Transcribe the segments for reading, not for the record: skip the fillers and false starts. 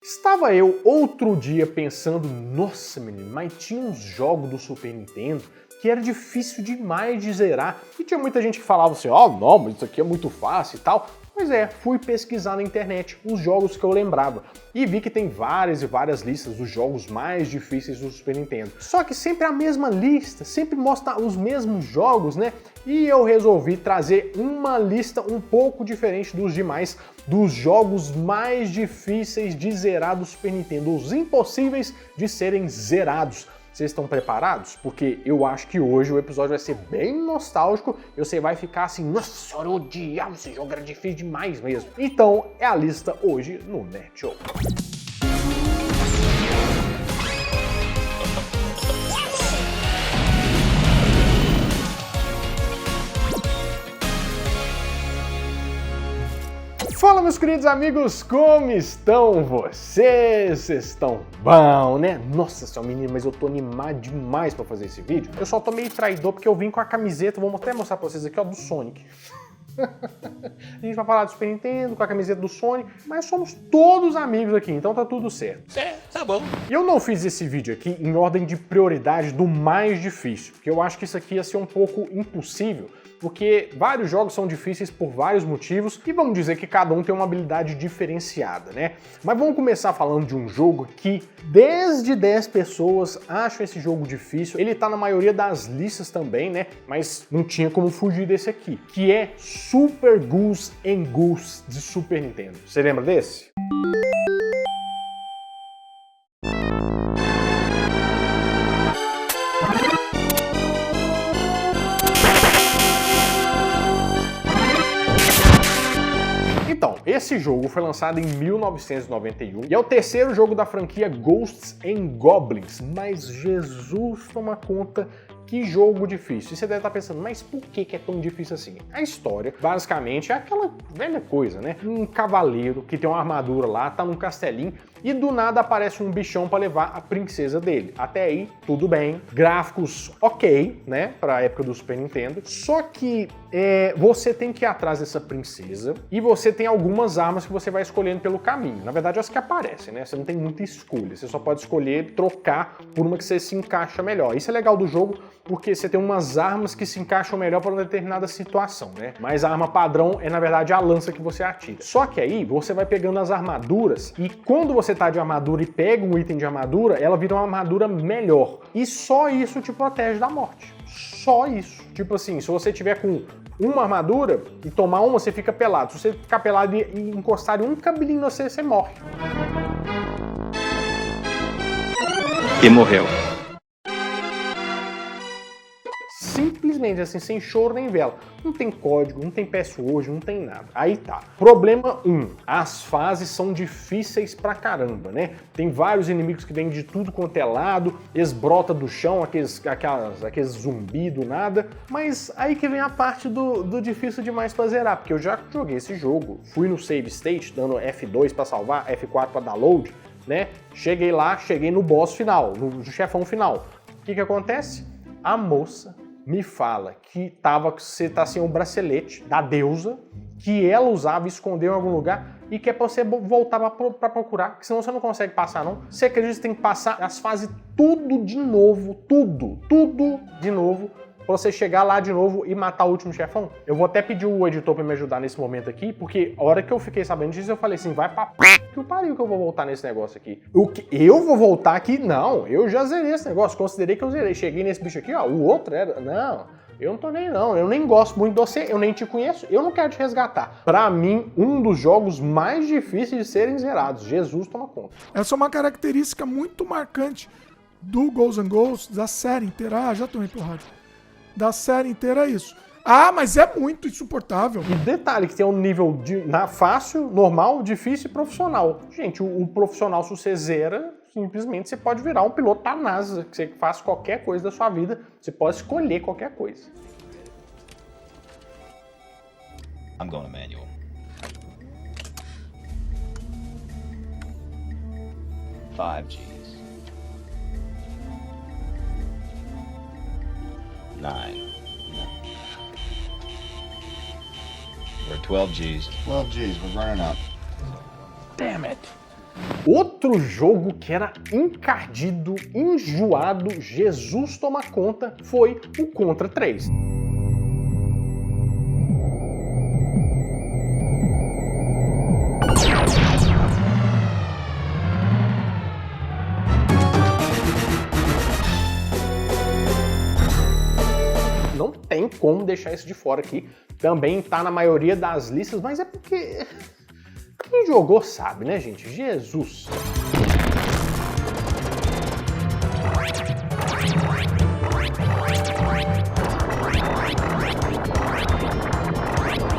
Estava eu outro dia pensando, nossa menino, mas tinha uns jogos do Super Nintendo que era difícil demais de zerar. E tinha muita gente que falava assim, não, mas isso aqui é muito fácil e tal. Pois é, fui pesquisar na internet os jogos que eu lembrava e vi que tem várias e várias listas dos jogos mais difíceis do Super Nintendo. Só que sempre a mesma lista, sempre mostra os mesmos jogos, né? E eu resolvi trazer uma lista um pouco diferente dos demais, dos jogos mais difíceis de zerar do Super Nintendo, os impossíveis de serem zerados. Vocês estão preparados? Porque eu acho que hoje o episódio vai ser bem nostálgico e você vai ficar assim, nossa senhora, eu odiava esse jogo, era difícil demais mesmo. Então é a lista hoje no Nerd Show. Fala, meus queridos amigos, como estão vocês? Vocês estão bom, né? Nossa senhora, menino, mas eu tô animado demais pra fazer esse vídeo. Eu só tô meio traidor porque eu vim com a camiseta, vou até mostrar pra vocês aqui, ó, do Sonic. A gente vai falar do Super Nintendo, com a camiseta do Sonic, mas somos todos amigos aqui, então tá tudo certo. É, tá bom. E eu não fiz esse vídeo aqui em ordem de prioridade do mais difícil, porque eu acho que isso aqui ia ser um pouco impossível, porque vários jogos são difíceis por vários motivos e vamos dizer que cada um tem uma habilidade diferenciada, né? Mas vamos começar falando de um jogo que desde 10 pessoas acham esse jogo difícil, ele tá na maioria das listas também, né? Mas não tinha como fugir desse aqui, que é Super Ghouls and Ghosts de Super Nintendo. Você lembra desse? Então, esse jogo foi lançado em 1991 e é o terceiro jogo da franquia Ghosts and Goblins, mas Jesus toma conta, que jogo difícil. E você deve estar pensando, mas por que é tão difícil assim? A história, basicamente, é aquela velha coisa, né? Um cavaleiro que tem uma armadura lá, tá num castelinho e do nada aparece um bichão para levar a princesa dele. Até aí, tudo bem. Gráficos ok, né? Pra época do Super Nintendo. Só que você tem que ir atrás dessa princesa e você tem algumas armas que você vai escolhendo pelo caminho. Na verdade, as que aparecem, né? Você não tem muita escolha. Você só pode escolher trocar por uma que você se encaixa melhor. Isso é legal do jogo, porque você tem umas armas que se encaixam melhor para uma determinada situação, né? Mas a arma padrão é, na verdade, a lança que você atira. Só que aí, você vai pegando as armaduras e quando você tá de armadura e pega um item de armadura, ela vira uma armadura melhor. E só isso te protege da morte. Só isso. Tipo assim, se você tiver com uma armadura e tomar uma, você fica pelado. Se você ficar pelado e encostar em um cabelinho no você morre. E morreu. Simplesmente assim, sem choro nem vela. Não tem código, não tem password, não tem nada. Aí tá. Problema 1. As fases são difíceis pra caramba, né? Tem vários inimigos que vêm de tudo quanto é lado, eles brotam do chão, aqueles zumbi do nada. Mas aí que vem a parte do difícil demais pra zerar, porque eu já joguei esse jogo, fui no save state, dando F2 pra salvar, F4 pra download, né? Cheguei lá, cheguei no boss final, no chefão final. O que acontece? A moça me fala que você tá sem um bracelete da deusa que ela usava e escondeu em algum lugar e que é pra você voltar pra procurar, que senão você não consegue passar não. Você acredita que você tem que passar as fases tudo de novo, tudo de novo, pra você chegar lá de novo e matar o último chefão? Eu vou até pedir o editor pra me ajudar nesse momento aqui, porque a hora que eu fiquei sabendo disso, eu falei assim, vai pra que pariu que eu vou voltar nesse negócio aqui. O que? Eu vou voltar aqui? Não, eu já zerei esse negócio, considerei que eu zerei. Cheguei nesse bicho aqui, ó, o outro era... Não, eu não tô nem não, eu nem gosto muito de você, eu nem te conheço, eu não quero te resgatar. Pra mim, um dos jogos mais difíceis de serem zerados. Jesus toma conta. Essa é uma característica muito marcante do Ghosts and Ghosts, da série inteira. Ah, já tomei pro rádio. Da série inteira é isso. Ah, mas é muito insuportável. E detalhe que tem um nível fácil, normal, difícil e profissional. Gente, o profissional, se você zera, simplesmente você pode virar um piloto da NASA, que você faz qualquer coisa da sua vida, você pode escolher qualquer coisa. I'm going to manual. Five G's. 9. We're 12 G's. 12 G's, we're running out. Damn it. Outro jogo que era encardido, enjoado, Jesus toma conta, foi o Contra 3. Não tem como deixar isso de fora aqui. Também tá na maioria das listas, mas é porque quem jogou sabe, né, gente? Jesus!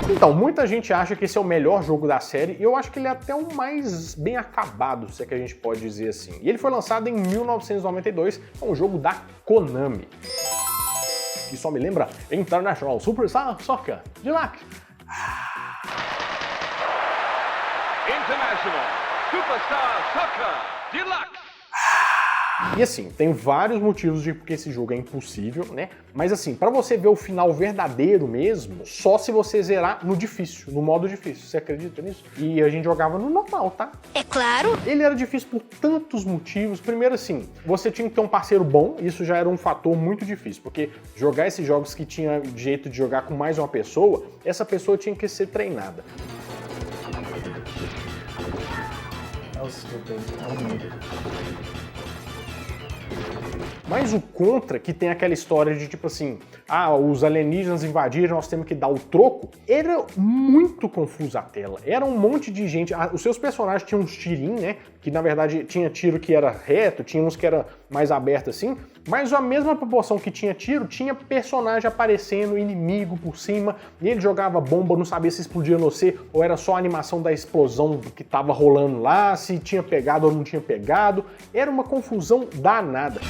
Então, muita gente acha que esse é o melhor jogo da série, e eu acho que ele é até o mais bem acabado, se é que a gente pode dizer assim. E ele foi lançado em 1992, é um jogo da Konami. Que só me lembra International Superstar Soccer Deluxe. International Superstar Soccer Deluxe. E assim, tem vários motivos de porque esse jogo é impossível, né? Mas assim, pra você ver o final verdadeiro mesmo, só se você zerar no difícil, no modo difícil. Você acredita nisso? E a gente jogava no normal, tá? É claro. Ele era difícil por tantos motivos. Primeiro assim, você tinha que ter um parceiro bom, isso já era um fator muito difícil, porque jogar esses jogos que tinha jeito de jogar com mais uma pessoa, essa pessoa tinha que ser treinada. Mas o Contra, que tem aquela história de tipo assim, os alienígenas invadiram, nós temos que dar o troco, era muito confusa a tela. Era um monte de gente, os seus personagens tinham uns tirinhos, né? Que na verdade tinha tiro que era reto, tinha uns que era mais aberto assim, mas a mesma proporção que tinha tiro, tinha personagem aparecendo, inimigo por cima, e ele jogava bomba, não sabia se explodia no você, ou era só a animação da explosão que tava rolando lá, se tinha pegado ou não tinha pegado. Era uma confusão danada.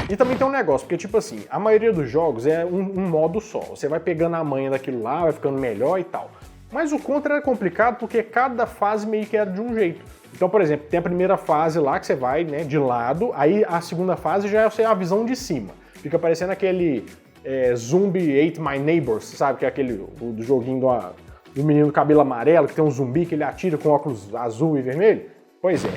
E também tem um negócio, porque tipo assim, a maioria dos jogos é um modo só. Você vai pegando a manha daquilo lá, vai ficando melhor e tal. Mas o Contra era complicado porque cada fase meio que era de um jeito. Então, por exemplo, tem a primeira fase lá que você vai, né, de lado, aí a segunda fase já é a visão de cima. Fica parecendo aquele Zumbi Ate My Neighbors, sabe? Que é aquele do joguinho do menino do cabelo amarelo, que tem um zumbi que ele atira com óculos azul e vermelho. Pois é.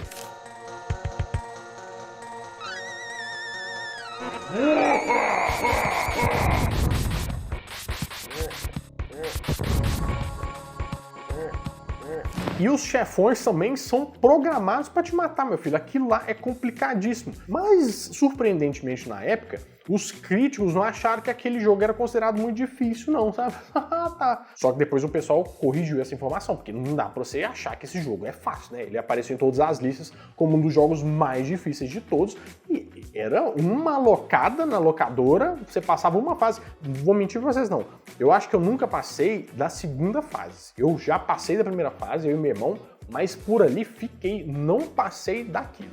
E os chefões também são programados para te matar, meu filho. Aquilo lá é complicadíssimo. Mas, surpreendentemente, na época, os críticos não acharam que aquele jogo era considerado muito difícil, não, sabe? Tá. Só que depois o pessoal corrigiu essa informação, porque não dá pra você achar que esse jogo é fácil, né? Ele apareceu em todas as listas como um dos jogos mais difíceis de todos. E era uma locada na locadora, você passava uma fase. Não vou mentir pra vocês, não. Eu acho que eu nunca passei da segunda fase. Eu já passei da primeira fase, eu e meu irmão, mas por ali fiquei, não passei daquilo.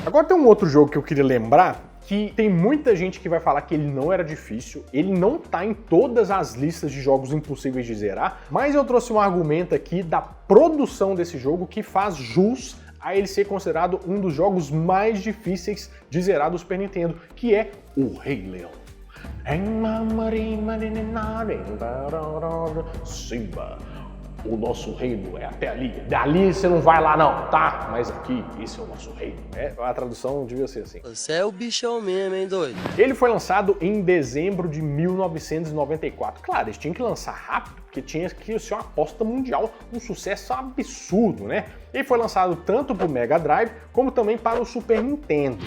Agora tem um outro jogo que eu queria lembrar, que tem muita gente que vai falar que ele não era difícil, ele não tá em todas as listas de jogos impossíveis de zerar, mas eu trouxe um argumento aqui da produção desse jogo que faz jus a ele ser considerado um dos jogos mais difíceis de zerar do Super Nintendo, que é o Rei Leão. Simba, o nosso reino é até ali. Dali você não vai lá não, tá? Mas aqui, esse é o nosso reino. A tradução devia ser assim. Você é o bichão mesmo, hein, doido? Ele foi lançado em dezembro de 1994. Claro, eles tinham que lançar rápido, porque tinha que ser uma aposta mundial, um sucesso absurdo, né? Ele foi lançado tanto para o Mega Drive, como também para o Super Nintendo.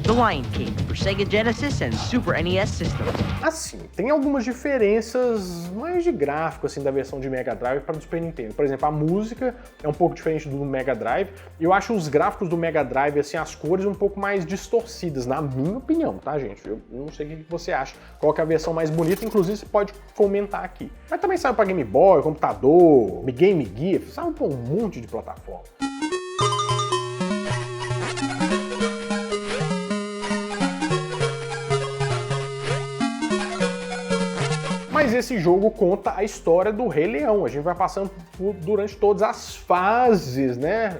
The Lion King for Sega Genesis and Super NES systems. Assim, tem algumas diferenças mais de gráfico assim da versão de Mega Drive para o Super Nintendo. Por exemplo, a música é um pouco diferente do Mega Drive. E eu acho os gráficos do Mega Drive, assim, as cores um pouco mais distorcidas, na minha opinião, tá, gente? Eu não sei o que você acha. Qual que é a versão mais bonita, inclusive você pode comentar aqui. Mas também saiu para Game Boy, computador, Game Gear, saiu para um monte de plataforma. Mas esse jogo conta a história do Rei Leão. A gente vai passando durante todas as fases, né,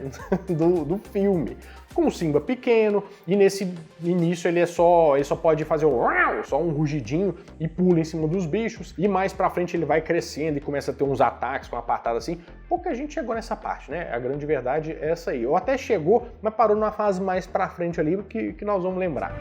do filme. Com o Simba pequeno, e nesse início ele só pode fazer só um rugidinho e pula em cima dos bichos, e mais pra frente ele vai crescendo e começa a ter uns ataques com uma partada assim. Pouca gente chegou nessa parte, né? A grande verdade é essa aí. Ou até chegou, mas parou numa fase mais pra frente ali que nós vamos lembrar.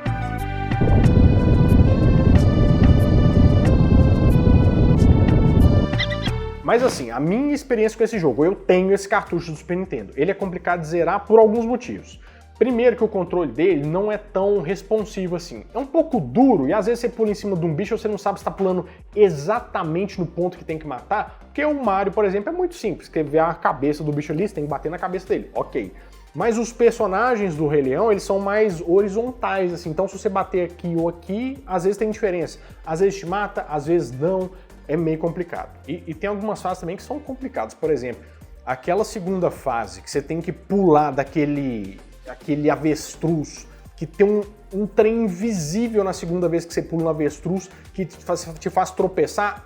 Mas assim, a minha experiência com esse jogo, eu tenho esse cartucho do Super Nintendo. Ele é complicado de zerar por alguns motivos. Primeiro que o controle dele não é tão responsivo assim. É um pouco duro e às vezes você pula em cima de um bicho e você não sabe se está pulando exatamente no ponto que tem que matar. Porque o Mario, por exemplo, é muito simples. Você vê a cabeça do bicho ali, você tem que bater na cabeça dele. Ok. Mas os personagens do Rei Leão, eles são mais horizontais, assim. Então se você bater aqui ou aqui, às vezes tem diferença. Às vezes te mata, às vezes não. É meio complicado. E tem algumas fases também que são complicadas. Por exemplo, aquela segunda fase que você tem que pular aquele avestruz, que tem um trem invisível na segunda vez que você pula um avestruz, que te faz tropeçar.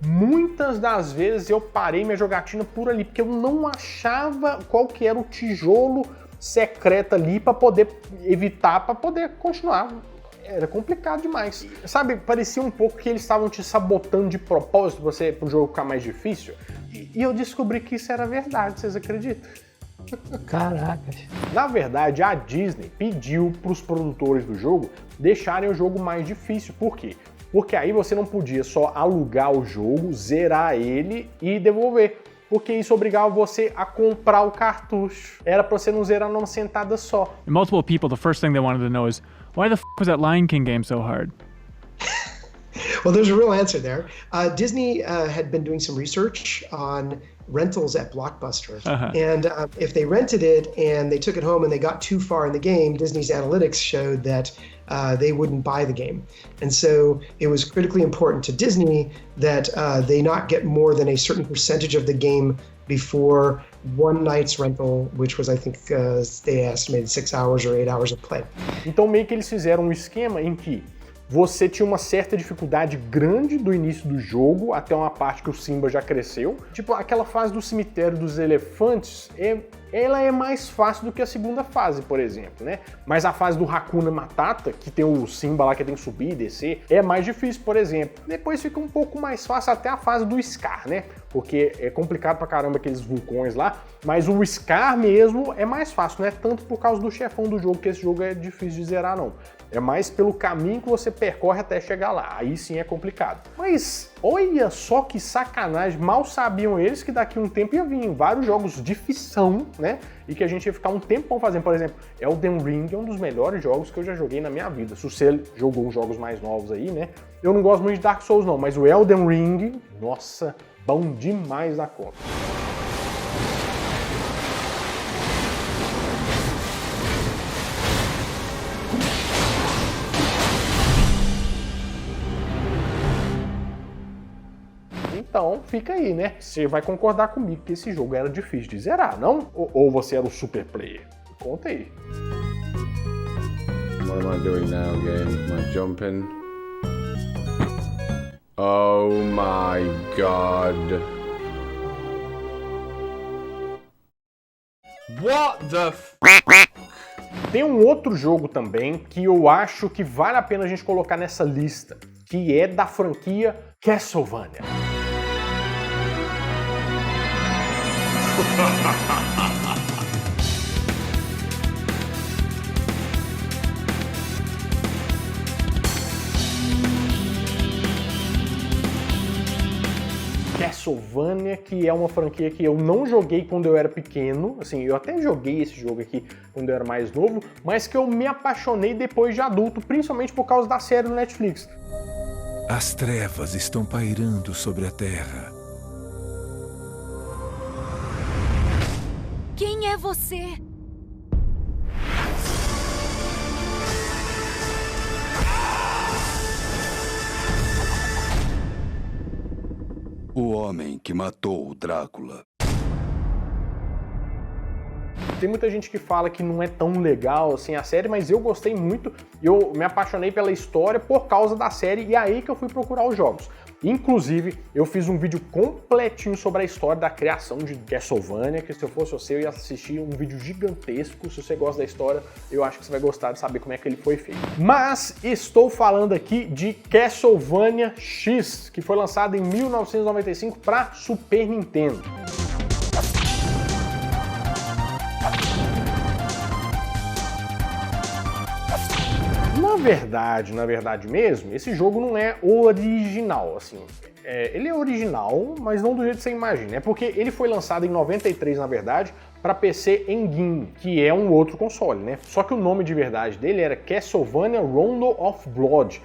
Muitas das vezes eu parei minha jogatina por ali, porque eu não achava qual que era o tijolo secreto ali para poder evitar, para poder continuar. Era complicado demais. Sabe, parecia um pouco que eles estavam te sabotando de propósito pro jogo ficar mais difícil. E eu descobri que isso era verdade, vocês acreditam? Caracas. Na verdade, a Disney pediu para os produtores do jogo deixarem o jogo mais difícil. Por quê? Porque aí você não podia só alugar o jogo, zerar ele e devolver. Porque isso obrigava você a comprar o cartucho. Era para você não zerar numa sentada só. And multiple people, the first thing they wanted to know is, why the f*** was that Lion King game so hard? Well, there's a real answer there. Disney had been doing some research on rentals at Blockbuster. And if they rented it and they took it home and they got too far in the game, Disney's analytics showed that they wouldn't buy the game. And so it was critically important to Disney that they not get more than a certain percentage of the game before one night's rental, which was, I think, they estimated 6 hours or 8 hours of play. Então meio que eles fizeram um esquema em que você tinha uma certa dificuldade grande do início do jogo, até uma parte que o Simba já cresceu. Tipo, aquela fase do cemitério dos elefantes, ela é mais fácil do que a segunda fase, por exemplo, né? Mas a fase do Hakuna Matata, que tem o Simba lá que tem que subir e descer, é mais difícil, por exemplo. Depois fica um pouco mais fácil até a fase do Scar, né? Porque é complicado pra caramba aqueles vulcões lá, mas o Scar mesmo é mais fácil, não é tanto por causa do chefão do jogo, que esse jogo é difícil de zerar, não. É mais pelo caminho que você percorre até chegar lá. Aí sim é complicado. Mas olha só que sacanagem. Mal sabiam eles que daqui a um tempo ia vir vários jogos de ficção, né? E que a gente ia ficar um tempão fazendo. Por exemplo, Elden Ring é um dos melhores jogos que eu já joguei na minha vida. Se você jogou uns jogos mais novos aí, né? Eu não gosto muito de Dark Souls não, mas o Elden Ring, nossa, bom demais da conta. Então, fica aí, né? Você vai concordar comigo que esse jogo era difícil de zerar, não? Ou você era o super player? Conta aí. What am I doing now, game? Am I jumping? Oh my god. What the f... Tem um outro jogo também que eu acho que vale a pena a gente colocar nessa lista, que é da franquia Castlevania. Castlevania, que é uma franquia que eu não joguei quando eu era pequeno, assim, eu até joguei esse jogo aqui quando eu era mais novo, mas que eu me apaixonei depois de adulto, principalmente por causa da série do Netflix. As trevas estão pairando sobre a Terra. Quem é você? O homem que matou o Drácula. Tem muita gente que fala que não é tão legal assim a série, mas eu gostei muito, eu me apaixonei pela história por causa da série e é aí que eu fui procurar os jogos. Inclusive, eu fiz um vídeo completinho sobre a história da criação de Castlevania, que se eu fosse você, eu ia assistir um vídeo gigantesco. Se você gosta da história, eu acho que você vai gostar de saber como é que ele foi feito. Mas estou falando aqui de Castlevania X, que foi lançado em 1995 para Super Nintendo. Na verdade mesmo, esse jogo não é original, assim. Ele é original, mas não do jeito que você imagina. É porque ele foi lançado em 93, na verdade, para PC Engine, que é um outro console, né? Só que o nome de verdade dele era Castlevania Rondo of Blood.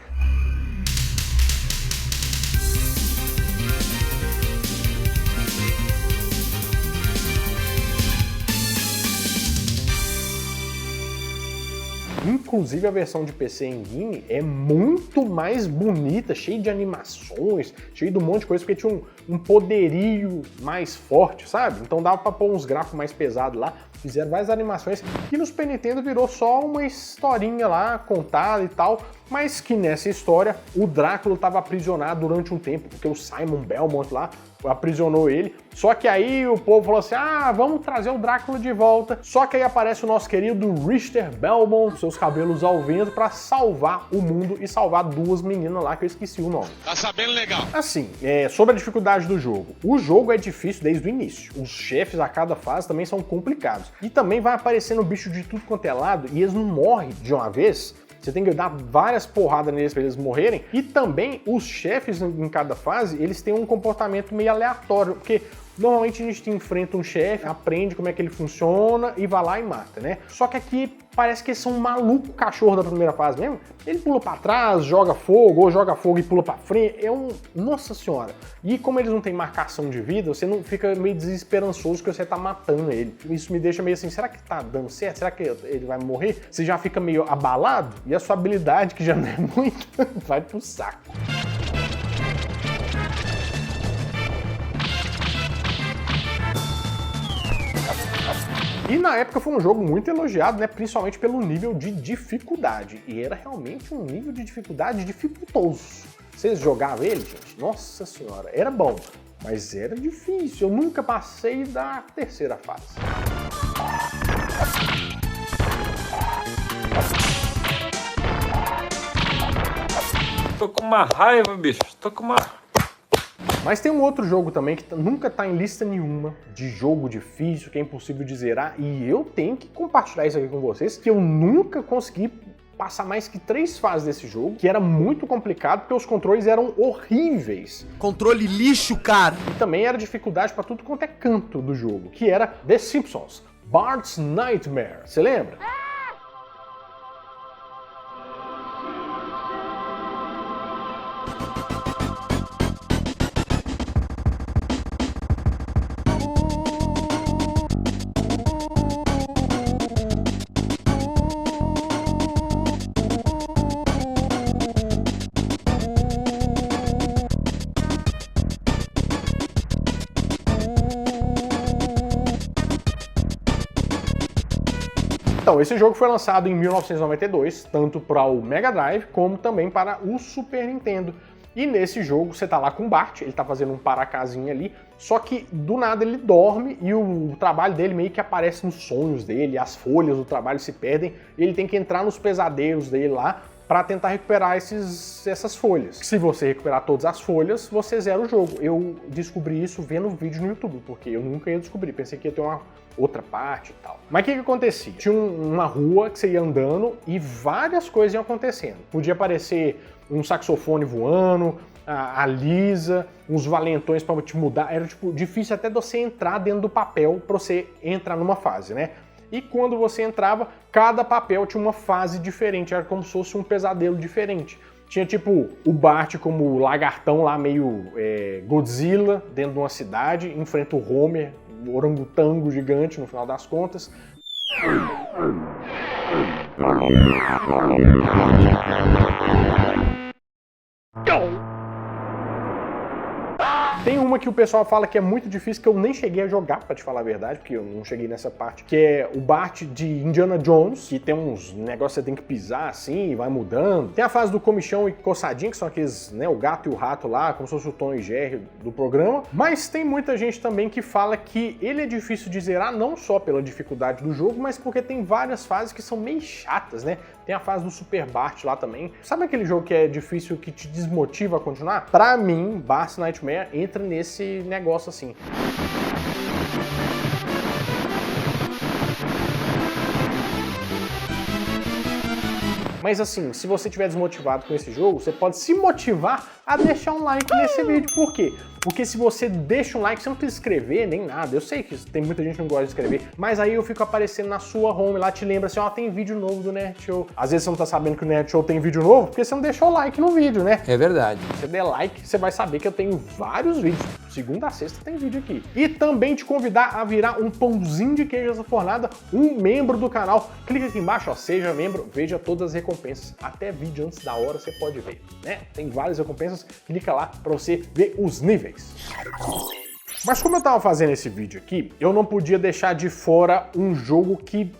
Inclusive a versão de PC Engine é muito mais bonita, cheia de animações, cheia de um monte de coisa, porque tinha um poderio mais forte, sabe? Então dava pra pôr uns gráficos mais pesados lá, fizeram várias animações, e no Super Nintendo virou só uma historinha lá, contada e tal, mas que nessa história o Drácula estava aprisionado durante um tempo, porque o Simon Belmont lá aprisionou ele. Só que aí o povo falou assim, vamos trazer o Drácula de volta. Só que aí aparece o nosso querido Richter Belmont, seus cabelos ao vento, pra salvar o mundo e salvar duas meninas lá, que eu esqueci o nome. Tá sabendo legal. Assim, sobre a dificuldade do jogo. O jogo é difícil desde o início. Os chefes a cada fase também são complicados. E também vai aparecendo bicho de tudo quanto é lado, e eles não morrem de uma vez. Você tem que dar várias porradas neles para eles morrerem. E também os chefes em cada fase, eles têm um comportamento meio aleatório, porque normalmente a gente enfrenta um chefe, aprende como é que ele funciona e vai lá e mata, né? Só que aqui parece que eles são um maluco cachorro da primeira fase mesmo. Ele pula pra trás, joga fogo, ou joga fogo e pula pra frente. Nossa senhora! E como eles não têm marcação de vida, você não fica meio desesperançoso que você tá matando ele. Isso me deixa meio assim, será que tá dando certo? Será que ele vai morrer? Você já fica meio abalado e a sua habilidade, que já não é muito, vai pro saco. E na época foi um jogo muito elogiado, né? Principalmente pelo nível de dificuldade. E era realmente um nível de dificuldade dificultoso. Vocês jogavam ele, gente? Nossa senhora, era bom, mas era difícil. Eu nunca passei da terceira fase. Tô com uma raiva, bicho. Tô com uma... Mas tem um outro jogo também que nunca tá em lista nenhuma de jogo difícil, que é impossível de zerar, e eu tenho que compartilhar isso aqui com vocês, que eu nunca consegui passar mais que 3 fases desse jogo, que era muito complicado, porque os controles eram horríveis. Controle lixo, cara! E também era dificuldade pra tudo quanto é canto do jogo, que era The Simpsons, Bart's Nightmare. Você lembra? Então, esse jogo foi lançado em 1992, tanto para o Mega Drive como também para o Super Nintendo. E nesse jogo você tá lá com o Bart, ele tá fazendo um paracasinho ali, só que do nada ele dorme e o trabalho dele meio que aparece nos sonhos dele, as folhas do trabalho se perdem, e ele tem que entrar nos pesadelos dele lá para tentar recuperar essas folhas. Se você recuperar todas as folhas, você zera o jogo. Eu descobri isso vendo vídeo no YouTube, porque eu nunca ia descobrir, pensei que ia ter uma outra parte e tal. Mas o que acontecia? Tinha uma rua que você ia andando e várias coisas iam acontecendo. Podia aparecer um saxofone voando, a Lisa, uns valentões para te mudar. Era tipo difícil até de você entrar dentro do papel para você entrar numa fase, né? E quando você entrava, cada papel tinha uma fase diferente, era como se fosse um pesadelo diferente. Tinha tipo o Bart como lagartão lá, meio Godzilla, dentro de uma cidade, enfrenta o Homer, o orangotango gigante no final das contas. Tem uma que o pessoal fala que é muito difícil, que eu nem cheguei a jogar, pra te falar a verdade, porque eu não cheguei nessa parte, que é o Bart de Indiana Jones, que tem uns negócios que você tem que pisar assim, e vai mudando. Tem a fase do comichão e coçadinha, que são aqueles, né, o gato e o rato lá, como se fosse o Tom e Jerry do programa. Mas tem muita gente também que fala que ele é difícil de zerar, não só pela dificuldade do jogo, mas porque tem várias fases que são meio chatas, né? Tem a fase do Super Bart lá também. Sabe aquele jogo que é difícil, que te desmotiva a continuar? Pra mim, Bart's Nightmare entra nesse negócio assim. Mas assim, se você estiver desmotivado com esse jogo, você pode se motivar a deixar um like nesse vídeo. Por quê? Porque se você deixa um like, você não precisa escrever nem nada. Eu sei que tem muita gente que não gosta de escrever, mas aí eu fico aparecendo na sua home, lá te lembra assim, ó, tem vídeo novo do Nerd Show. Às vezes você não tá sabendo que o Nerd Show tem vídeo novo, porque você não deixou o like no vídeo, né? É verdade. Se você der like, você vai saber que eu tenho vários vídeos. Segunda a sexta tem vídeo aqui. E também te convidar a virar um pãozinho de queijo essa fornada, um membro do canal. Clica aqui embaixo, ó, seja membro, veja todas as recompensas. Até vídeo antes da hora você pode ver, né? Tem várias recompensas, clica lá pra você ver os níveis. Mas como eu tava fazendo esse vídeo aqui, eu não podia deixar de fora um jogo que,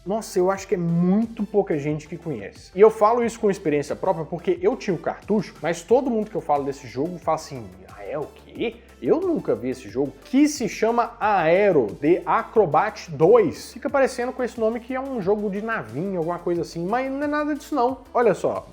nossa, eu acho que é muito pouca gente que conhece. E eu falo isso com experiência própria porque eu tinha o cartucho, mas todo mundo que eu falo desse jogo fala assim, ah, é o quê? Eu nunca vi esse jogo, que se chama Aero The Acrobat 2. Fica parecendo com esse nome que é um jogo de navinha, alguma coisa assim, mas não é nada disso não. Olha só.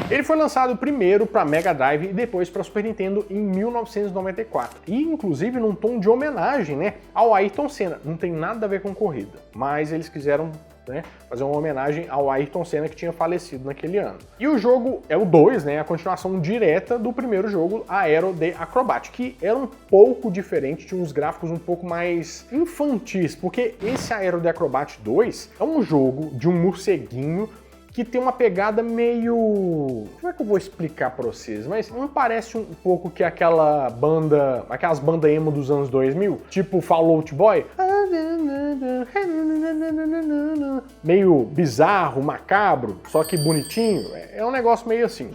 Ele foi lançado primeiro para Mega Drive e depois para Super Nintendo em 1994. E inclusive num tom de homenagem, né, ao Ayrton Senna. Não tem nada a ver com corrida, mas eles quiseram, né, fazer uma homenagem ao Ayrton Senna que tinha falecido naquele ano. E o jogo é o 2, né, a continuação direta do primeiro jogo, Aero The Acrobat, que era um pouco diferente, tinha uns gráficos um pouco mais infantis, porque esse Aero The Acrobat 2 é um jogo de um morceguinho que tem uma pegada meio... Como é que eu vou explicar pra vocês? Mas não parece um pouco que aquelas bandas emo dos anos 2000? Tipo Fall Out Boy? Meio bizarro, macabro, só que bonitinho. É um negócio meio assim.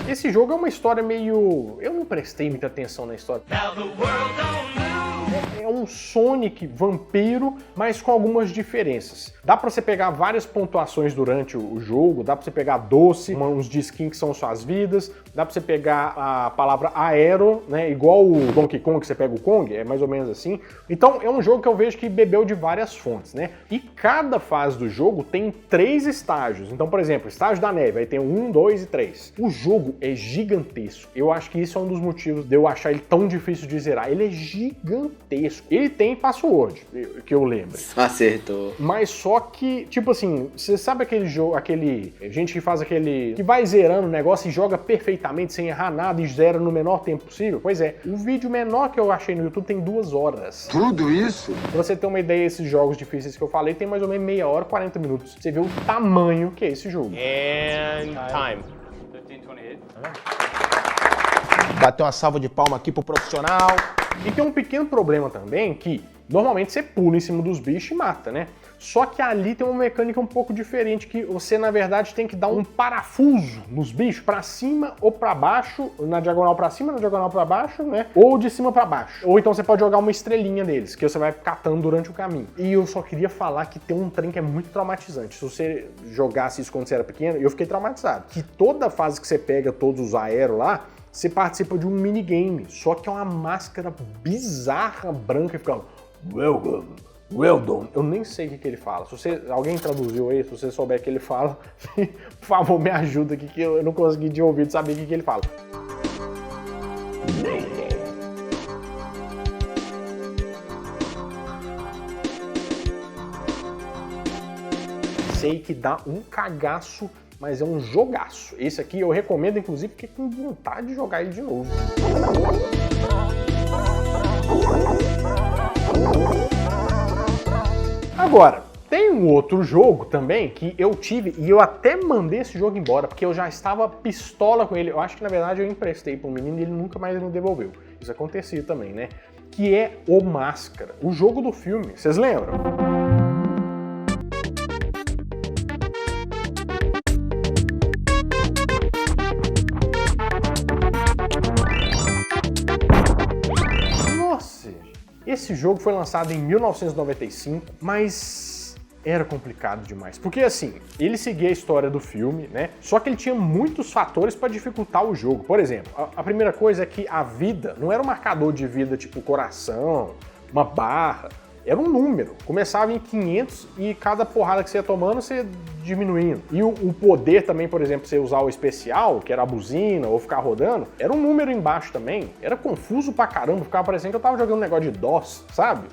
Esse jogo é uma história meio... Eu não prestei muita atenção na história. É um Sonic vampiro, mas com algumas diferenças. Dá pra você pegar várias pontuações durante o jogo, dá pra você pegar doce, uns disquinhos que são suas vidas, dá pra você pegar a palavra aero, né, igual o Donkey Kong, que você pega o Kong, é mais ou menos assim. Então é um jogo que eu vejo que bebeu de várias fontes, né? E cada fase do jogo tem 3 estágios. Então, por exemplo, estágio da neve, aí tem 1, 2 e 3. O jogo é gigantesco. Eu acho que isso é um dos motivos de eu achar ele tão difícil de zerar. Ele é gigantesco. Ele tem password, que eu lembro. Acertou. Mas só que, tipo assim, você sabe aquele jogo, gente que faz aquele, que vai zerando o negócio e joga perfeitamente, sem errar nada e zera no menor tempo possível? Pois é, o vídeo menor que eu achei no YouTube tem 2 horas. Tudo isso? Pra você ter uma ideia, esses jogos difíceis que eu falei tem mais ou menos meia hora, 40 minutos. Você vê o tamanho que é esse jogo. And time. 1528. Bateu uma salva de palma aqui pro profissional. E tem um pequeno problema também, que normalmente você pula em cima dos bichos e mata, né? Só que ali tem uma mecânica um pouco diferente, que você, na verdade, tem que dar um parafuso nos bichos, pra cima ou pra baixo, na diagonal pra cima, na diagonal pra baixo, né? Ou de cima pra baixo. Ou então você pode jogar uma estrelinha neles, que você vai catando durante o caminho. E eu só queria falar que tem um trem que é muito traumatizante. Se você jogasse isso quando você era pequeno, eu fiquei traumatizado. Que toda fase que você pega todos os aeros lá, você participa de um minigame, só que é uma máscara bizarra branca e fica welcome, well done. Eu nem sei o que ele fala. Se alguém traduziu aí, se você souber o que ele fala, por favor, me ajuda aqui, que eu não consegui de ouvido saber o que ele fala. Sei que dá um cagaço, mas é um jogaço. Esse aqui eu recomendo, inclusive, fiquei com vontade de jogar ele de novo. Agora, tem um outro jogo também que eu tive e eu até mandei esse jogo embora, porque eu já estava pistola com ele. Eu acho que na verdade eu emprestei para um menino e ele nunca mais me devolveu. Isso acontecia também, né? Que é o Máscara, o jogo do filme. Vocês lembram? Nossa, esse jogo foi lançado em 1995, mas era complicado demais. Porque assim, ele seguia a história do filme, né? Só que ele tinha muitos fatores para dificultar o jogo. Por exemplo, a primeira coisa é que a vida não era um marcador de vida tipo coração, uma barra. Era um número. Começava em 500 e cada porrada que você ia tomando, você ia diminuindo. E o poder também, por exemplo, você usar o especial, que era a buzina, ou ficar rodando, era um número embaixo também. Era confuso pra caramba, ficava parecendo que eu tava jogando um negócio de DOS, sabe?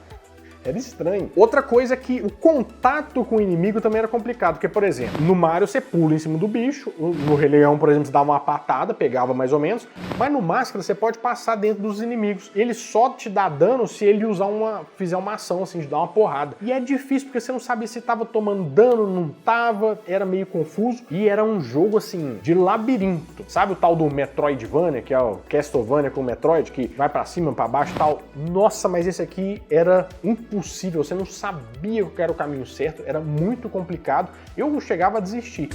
Era estranho. Outra coisa é que o contato com o inimigo também era complicado, porque, por exemplo, no Mario você pula em cima do bicho, no Rei Leão, por exemplo, você dava uma patada, pegava mais ou menos, mas no Máscara você pode passar dentro dos inimigos. Ele só te dá dano se ele fizer uma ação, assim, de dar uma porrada. E é difícil, porque você não sabia se tava tomando dano, não tava, era meio confuso, e era um jogo, assim, de labirinto. Sabe o tal do Metroidvania, que é o Castlevania com o Metroid, que vai pra cima, pra baixo e tal? Nossa, mas esse aqui era impossível, você não sabia que era o caminho certo, era muito complicado, eu não chegava a desistir.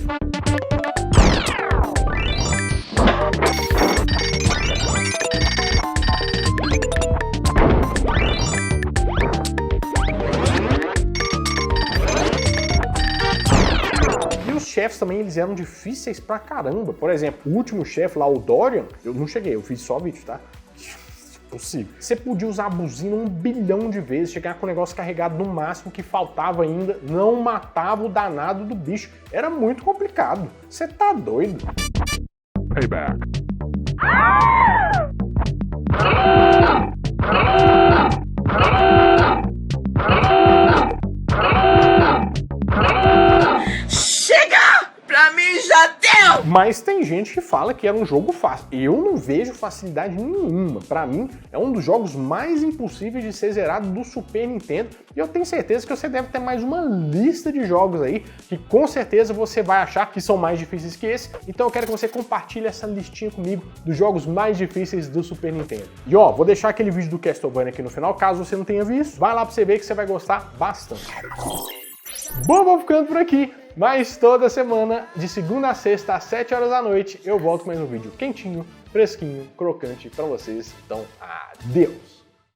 E os chefes também, eles eram difíceis pra caramba. Por exemplo, o último chefe lá, o Dorian, eu não cheguei, eu fiz só vídeo, tá? Possível. Você podia usar a buzina 1 bilhão de vezes, chegar com o negócio carregado no máximo, que faltava ainda, não matava o danado do bicho. Era muito complicado. Você tá doido? Payback. Chega! Pra mim já deu! Mas tem gente que fala que era um jogo fácil. Eu não vejo facilidade nenhuma. Pra mim, é um dos jogos mais impossíveis de ser zerado do Super Nintendo. E eu tenho certeza que você deve ter mais uma lista de jogos aí que com certeza você vai achar que são mais difíceis que esse. Então eu quero que você compartilhe essa listinha comigo dos jogos mais difíceis do Super Nintendo. E ó, vou deixar aquele vídeo do Castlevania aqui no final, caso você não tenha visto. Vai lá pra você ver que você vai gostar bastante. Bom, vou ficando por aqui. Mas toda semana, de segunda a sexta, às 7 horas da noite, eu volto com mais um vídeo quentinho, fresquinho, crocante pra vocês. Então, adeus!